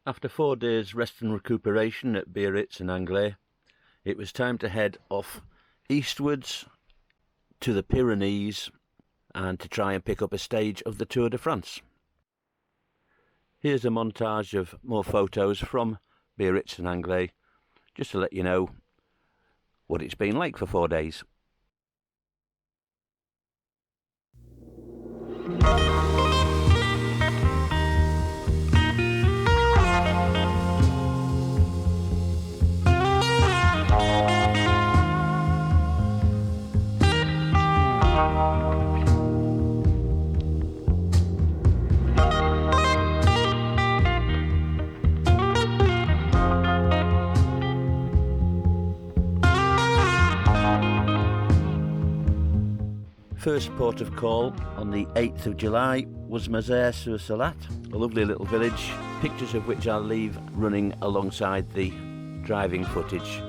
After 4 days rest and recuperation at Biarritz and Angers, it was time to head off eastwards to the Pyrenees and to try and pick up a stage of the Tour de France. Here's a montage of more photos from Biarritz and Angers, just to let you know what it's been like for 4 days. First port of call on the 8th of July was Mazarese-sur-Salat, a lovely little village, pictures of which I'll leave running alongside the driving footage.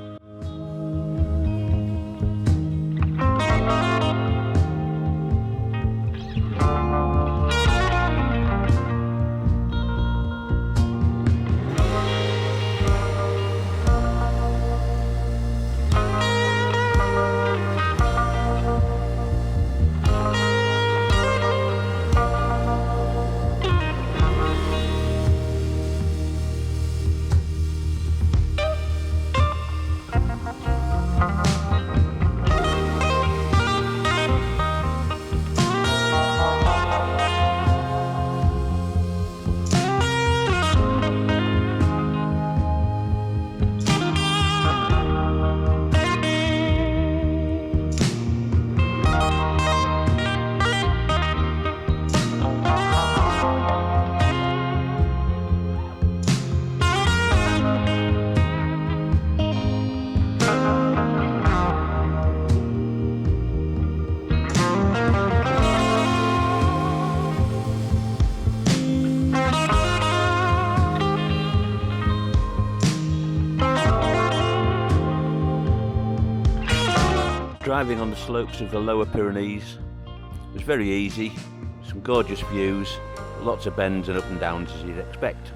Driving on the slopes of the lower Pyrenees was very easy, some gorgeous views, lots of bends and up and downs as you'd expect.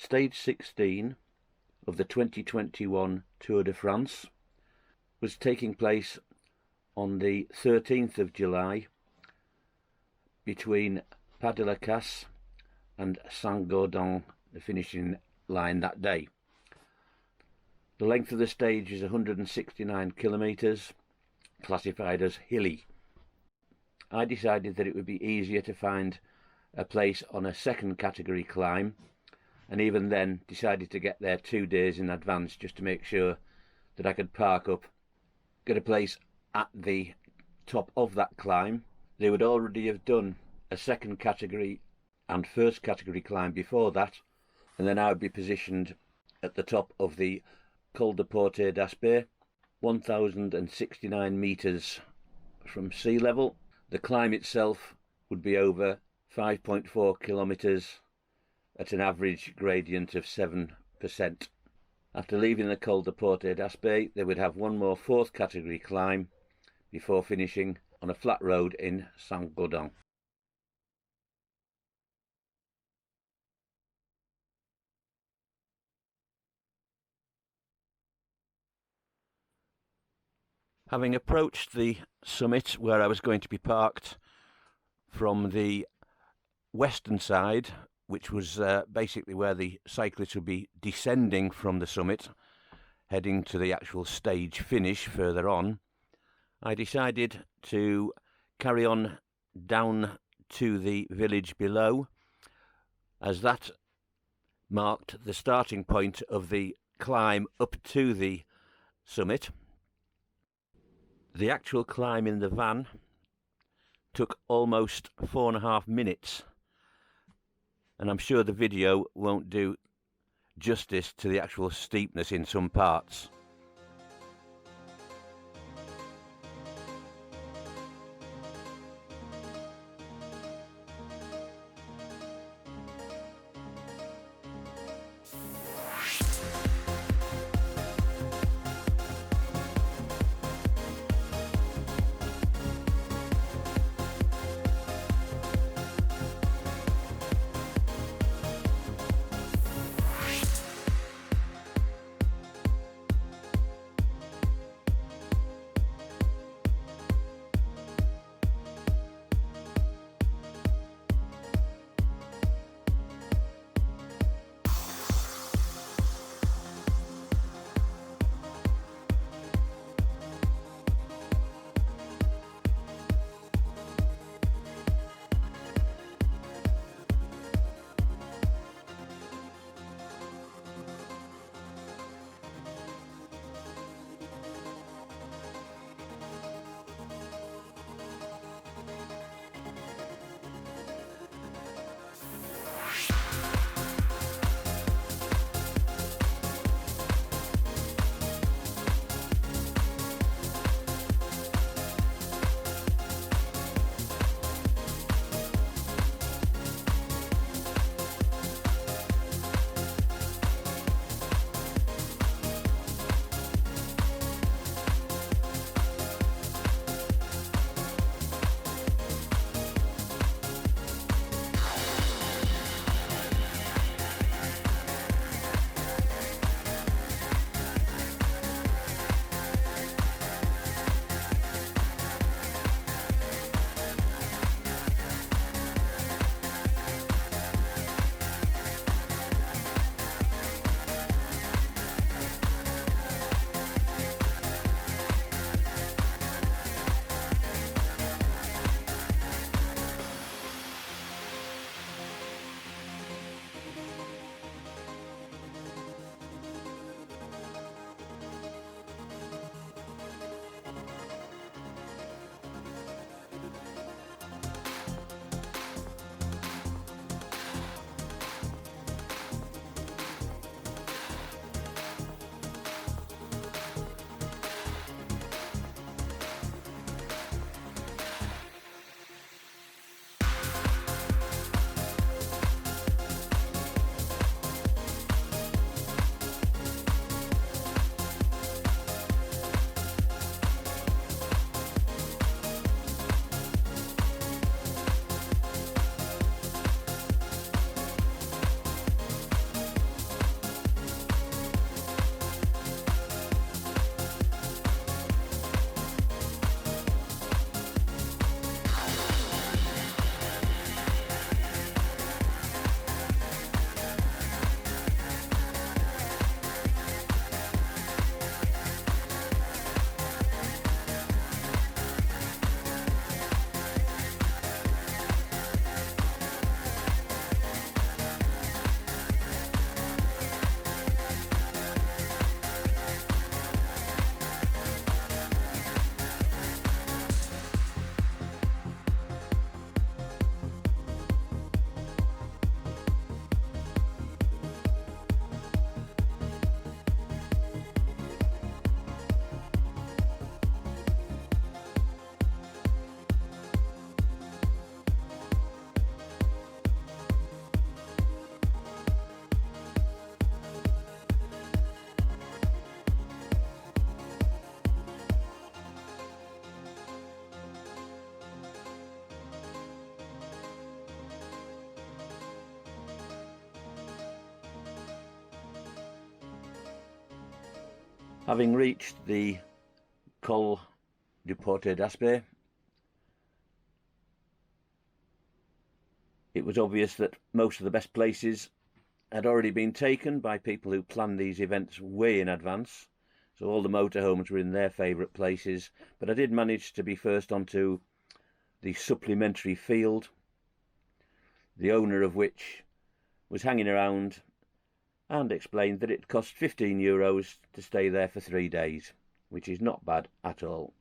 Stage 16 of the 2021 Tour de France was taking place on the 13th of July between Pas de la Casse and Saint-Gaudens, the finishing line that day. The length of the stage is 169 kilometres, classified as hilly. I decided that it would be easier to find a place on a second category climb, and even then decided to get there 2 days in advance just to make sure that I could park up, get a place at the top of that climb. They would already have done a second category and first category climb before that, and then I would be positioned at the top of the Col de Portet d'Aspet, 1,069 metres from sea level. The climb itself would be over 5.4 kilometres at an average gradient of 7%. After leaving the Col de Portet d'Aspet, they would have one more fourth category climb before finishing on a flat road in Saint-Gaudens. Having approached the summit where I was going to be parked from the western side, which was basically where the cyclists would be descending from the summit, heading to the actual stage finish further on, I decided to carry on down to the village below, as that marked the starting point of the climb up to the summit. The actual climb in the van took almost 4.5 minutes, and I'm sure the video won't do justice to the actual steepness in some parts. Having reached the Col de Portet, it was obvious that most of the best places had already been taken by people who planned these events way in advance. So all the motorhomes were in their favourite places, but I did manage to be first onto the supplementary field, the owner of which was hanging around and explained that it cost €15 to stay there for 3 days, which is not bad at all.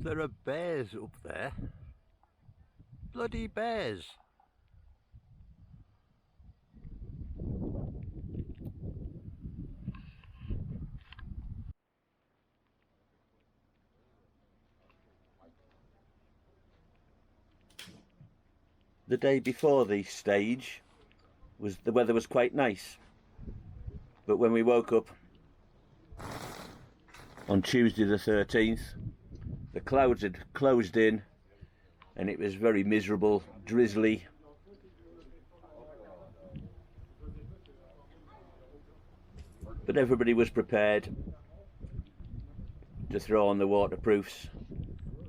There are bears up there. Bloody bears. The day before the stage, the weather was quite nice, but when we woke up on Tuesday the 13th, the clouds had closed in and it was very miserable, drizzly. But everybody was prepared to throw on the waterproofs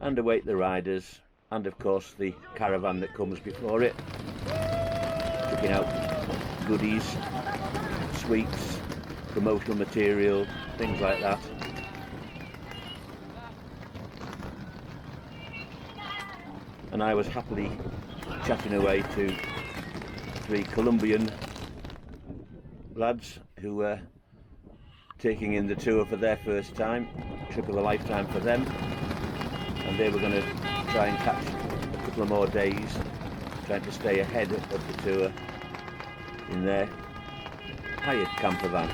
and await the riders, and of course the caravan that comes before it, picking out goodies, sweets, promotional material, things like that. And I was happily chatting away to 3 Colombian lads who were taking in the tour for their first time, trip of a lifetime for them, and they were going to try and catch a couple of more days, trying to stay ahead of the tour in their hired camper van.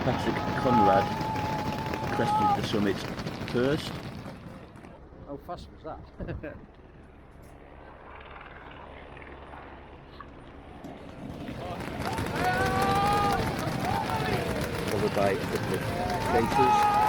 Patrick Conrad crested the summit first. How fast was that? Followed by a couple of chasers.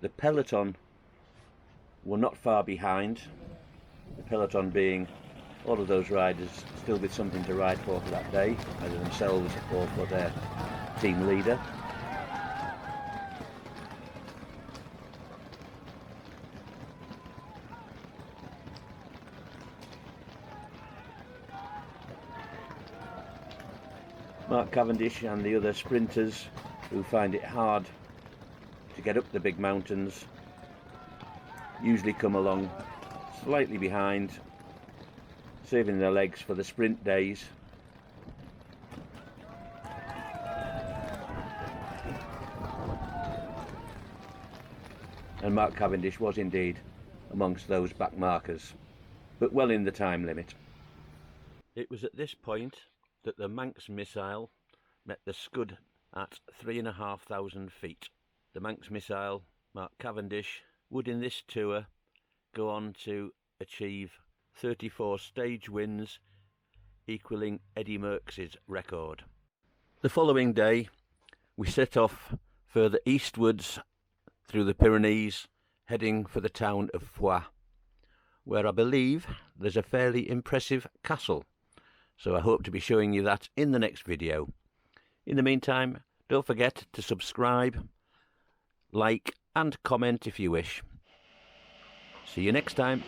The peloton were not far behind, the peloton being all of those riders still with something to ride for that day, either themselves or for their team leader. Mark Cavendish and the other sprinters who find it hard to get up the big mountains usually come along slightly behind, saving their legs for the sprint days. And Mark Cavendish was indeed amongst those back markers, but well in the time limit. It was at this point that the Manx Missile met the Scud at 3,500 feet. The Manx Missile, Mark Cavendish, would in this tour go on to achieve 34 stage wins, equalling Eddie Merckx's record. The following day we set off further eastwards through the Pyrenees, heading for the town of Foix, where I believe there's a fairly impressive castle, so I hope to be showing you that in the next video. In the meantime, don't forget to subscribe, like and comment if you wish. See you next time.